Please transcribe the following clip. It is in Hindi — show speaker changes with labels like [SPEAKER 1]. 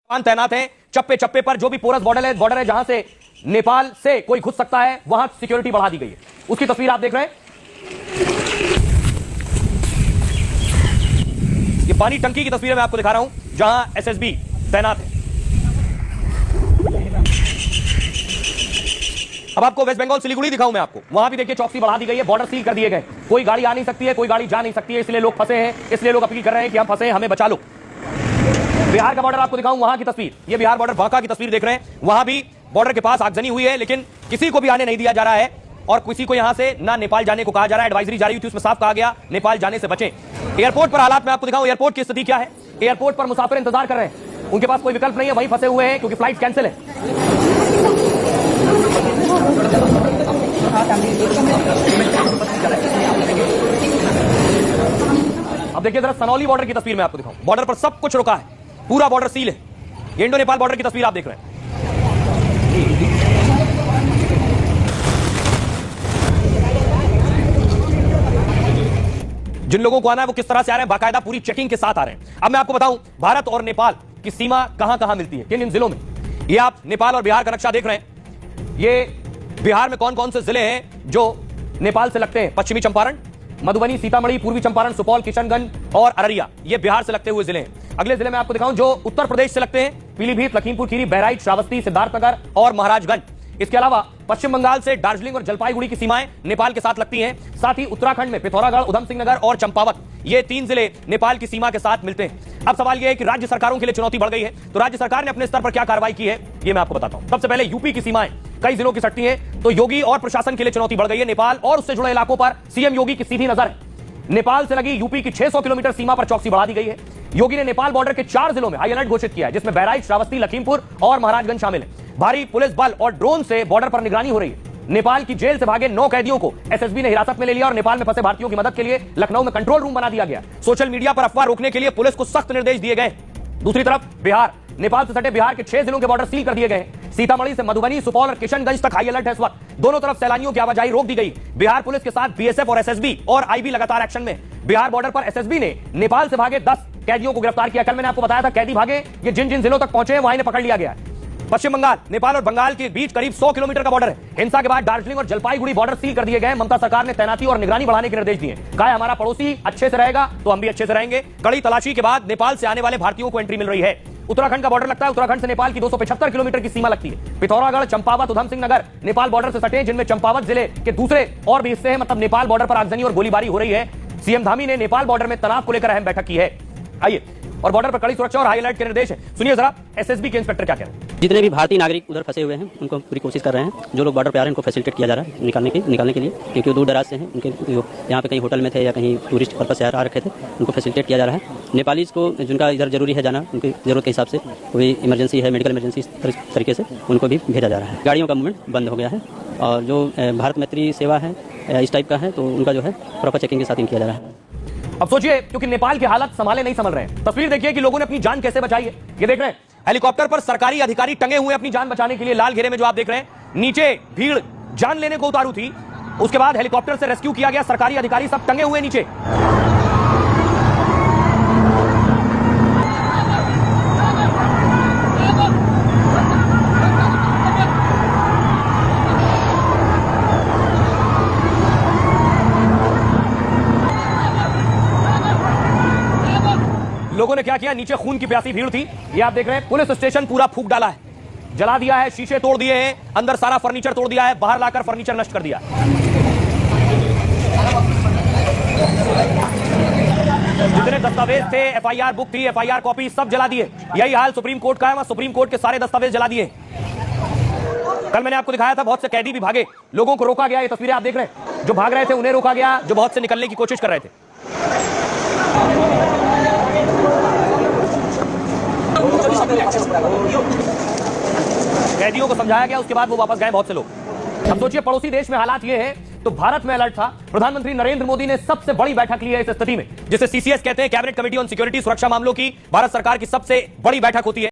[SPEAKER 1] तैनात हैं चप्पे चप्पे पर। जो भी पोरस बॉर्डर है जहां से नेपाल से कोई घुस सकता है वहां सिक्योरिटी बढ़ा दी गई है। उसकी तस्वीर आप देख रहे हैं। ये पानी टंकी की तस्वीर मैं आपको दिखा रहा हूं जहां एसएसबी तैनात है। अब आपको वेस्ट बंगाल सिलीगुड़ी दिखाऊं मैं आपको। वहां भी देखिए चौकसी बढ़ा दी गई है, बॉर्डर सील कर दिए गए। कोई गाड़ी आ नहीं सकती है, कोई गाड़ी जा नहीं सकती है, इसलिए लोग फंसे हैं, इसलिए लोग अपील कर रहे हैं कि हम फंसे हैं, हमें बचा लो। बिहार का बॉर्डर आपको दिखाऊं, वहां की तस्वीर, ये बिहार बॉर्डर बांका की तस्वीर देख रहे हैं। वहां भी बॉर्डर के पास आगजनी हुई है, लेकिन किसी को भी आने नहीं दिया जा रहा है और किसी को यहां से ना नेपाल जाने को कहा जा रहा है। एडवाइजरी जारी हुई थी, उसमें साफ कहा गया नेपाल जाने से बचें। एयरपोर्ट पर हालात मैं आपको दिखाऊं, एयरपोर्ट की स्थिति क्या है। एयरपोर्ट पर मुसाफिर इंतजार कर रहे हैं, उनके पास कोई विकल्प नहीं है, वहीं फंसे हुए हैं क्योंकि फ्लाइट कैंसिल है। अब देखिए जरा सनौली बॉर्डर की तस्वीर मैं आपको दिखाऊं। बॉर्डर पर सब कुछ रुका है, पूरा बॉर्डर सील है। ये इंडो नेपाल बॉर्डर की तस्वीर आप देख रहे हैं। जिन लोगों को आना है वो किस तरह से आ रहे हैं, बाकायदा पूरी चेकिंग के साथ आ रहे हैं। अब मैं आपको बताऊं भारत और नेपाल की सीमा कहां कहां मिलती है, किन इन जिलों में। ये आप नेपाल और बिहार का नक्शा देख रहे हैं। ये बिहार में कौन कौन से जिले हैं जो नेपाल से लगते हैं। पश्चिमी चंपारण, मधुबनी, सीतामढ़ी, पूर्वी चंपारण, सुपौल, किशनगंज और अररिया, ये बिहार से लगते हुए जिले हैं। अगले जिले में आपको दिखाऊं जो उत्तर प्रदेश से लगते हैं, पीलीभीत, लखीमपुर खीरी, बहराइच, श्रावस्ती, सिद्धार्थनगर और महाराजगंज। इसके अलावा पश्चिम बंगाल से दार्जिलिंग और जलपाईगुड़ी की सीमाएं नेपाल के साथ लगती हैं। साथ ही उत्तराखंड में पिथौरागढ़, उधम सिंह नगर और चंपावत, ये 3 जिले नेपाल की सीमा के साथ मिलते हैं। अब सवाल यह है कि राज्य सरकारों के लिए चुनौती बढ़ गई है, तो राज्य सरकार ने अपने स्तर पर क्या कार्रवाई की है ये मैं आपको बताता हूं। सबसे पहले यूपी की सीमाएं कई जिलों की सटती हैं, तो योगी और प्रशासन के लिए चुनौती बढ़ गई है। नेपाल और उससे जुड़े इलाकों पर सीएम योगी की सीधी नजर है। नेपाल से लगी यूपी की 600 किलोमीटर सीमा पर चौकसी बढ़ा दी गई है। योगी ने नेपाल बॉर्डर के 4 जिलों में हाई अलर्ट घोषित किया है, जिसमें बहराइच, श्रावस्ती, लखीमपुर और महाराजगंज शामिल है। भारी पुलिस बल और ड्रोन से बॉर्डर पर निगरानी हो रही है। नेपाल की जेल से भागे 9 कैदियों को एसएसबी ने हिरासत में ले लिया और नेपाल में फंसे भारतीयों की मदद के लिए लखनऊ में कंट्रोल रूम बना दिया गया। सोशल मीडिया पर अफवाह रोकने के लिए पुलिस को सख्त निर्देश दिए गए। दूसरी तरफ बिहार, नेपाल से सटे बिहार के 6 जिलों के बॉर्डर सील कर दिए गए। सीतामढ़ी से मधुबनी, सुपौल और किशनगंज तक हाई अलर्ट है इस वक्त। दोनों तरफ सैलानियों की आवाजाही रोक दी गई। बिहार पुलिस के साथ बीएसएफ और एसएसबी और आईबी लगातार एक्शन में। बिहार बॉर्डर पर एसएसबी ने नेपाल से भागे 10 कैदियों को गिरफ्तार किया। कल मैंने आपको बताया था कैदी भागे, ये जिन जिन जिलों तक पहुंचे हैं वहां इन्हें पकड़ लिया गया है। पश्चिम बंगाल, नेपाल और बंगाल के बीच करीब 100 किलोमीटर का बॉर्डर है। हिंसा के बाद दार्जिलिंग और जलपाईगुड़ी बॉर्डर सील कर दिए गए। ममता सरकार ने तैनाती और निगरानी बढ़ाने के निर्देश दिए। कहा है हमारा पड़ोसी अच्छे से रहेगा तो हम भी अच्छे से रहेंगे। कड़ी तलाशी के बाद नेपाल से आने वाले भारतीयों को एंट्री मिल रही है। उत्तराखंड का बॉर्डर लगता है, उत्तराखंड से नेपाल की 275 किलोमीटर की सीमा लगती है। पिथौरागढ़, चंपावत, उधम सिंह नगर नेपाल बॉर्डर से सटे, जिनमें चंपावत जिले के दूसरे और भी हिस्से हैं। मतलब नेपाल बॉर्डर पर आगजनी और गोलीबारी हो रही है। सीएम धामी ने नेपाल बॉर्डर में तनाव को लेकर अहम बैठक की है। आइए, और बॉर्डर पर कड़ी सुरक्षा और हाई अलर्ट के निर्देश है। सुनिए जरा एसएसबी के इंस्पेक्टर क्या कह रहे हैं।
[SPEAKER 2] जितने भी भारतीय नागरिक उधर फंसे हुए हैं उनको पूरी कोशिश कर रहे हैं। जो लोग बॉर्डर पे आ रहे हैं उनको फैसिलिटेट किया जा रहा है निकालने के लिए, क्योंकि वो दूर दराज से हैं। उनके यहाँ पे कहीं होटल में थे या कहीं टूरिस्ट पर्पस से आ रखे थे, उनको फैसिलिटेट किया जा रहा है। नेपालीज को जिनका इधर जरूरी है जाना, उनकी जरूरत के हिसाब से कोई इमरजेंसी है, मेडिकल इमरजेंसी तरीके से उनको भी भेजा जा रहा है। गाड़ियों का मूवमेंट बंद हो गया है और जो भारत मैत्री सेवा है इस टाइप का है तो उनका जो है प्रॉपर चेकिंग के साथ किया जा रहा है।
[SPEAKER 1] अब सोचिए, क्योंकि नेपाल की हालत संभाले नहीं संभल रहे हैं। तस्वीर देखिए कि लोगों ने अपनी जान कैसे बचाई है। ये देख रहे हैं हेलीकॉप्टर पर सरकारी अधिकारी टंगे हुए अपनी जान बचाने के लिए। लाल घेरे में जो आप देख रहे हैं, नीचे भीड़ जान लेने को उतारू थी, उसके बाद हेलीकॉप्टर से रेस्क्यू किया गया। सरकारी अधिकारी सब टंगे हुए नीचे। लोगों ने क्या किया, नीचे खून की प्यासी भीड़ थी। ये आप देख रहे हैं पुलिस स्टेशन पूरा फूंक डाला है, जला दिया है, शीशे तोड़ दिए हैं, अंदर सारा फर्नीचर तोड़ दिया है, बाहर लाकर फर्नीचर नष्ट कर दिया। जितने दस्तावेज थे, एफआईआर बुक थी, एफआईआर कॉपी सब जला दिए। यही हाल सुप्रीम कोर्ट का है, वहां सुप्रीम कोर्ट के सारे दस्तावेज जला दिए। कल मैंने आपको दिखाया था बहुत से कैदी भी भागे, लोगों को रोका गया। ये तस्वीरें आप देख रहे हैं, जो भाग रहे थे उन्हें रोका गया, जो बहुत से निकलने की कोशिश कर रहे थे। कैदियों को समझाया गया, उसके बाद वो वापस गए बहुत से लोग। अब सोचिए पड़ोसी देश में हालात ये है तो भारत में अलर्ट था। प्रधानमंत्री नरेंद्र मोदी ने सबसे बड़ी बैठक ली है इस स्थिति में, जिसे सीसीएस कहते हैं, कैबिनेट कमेटी ऑन सिक्योरिटी, सुरक्षा मामलों की भारत सरकार की सबसे बड़ी बैठक होती है।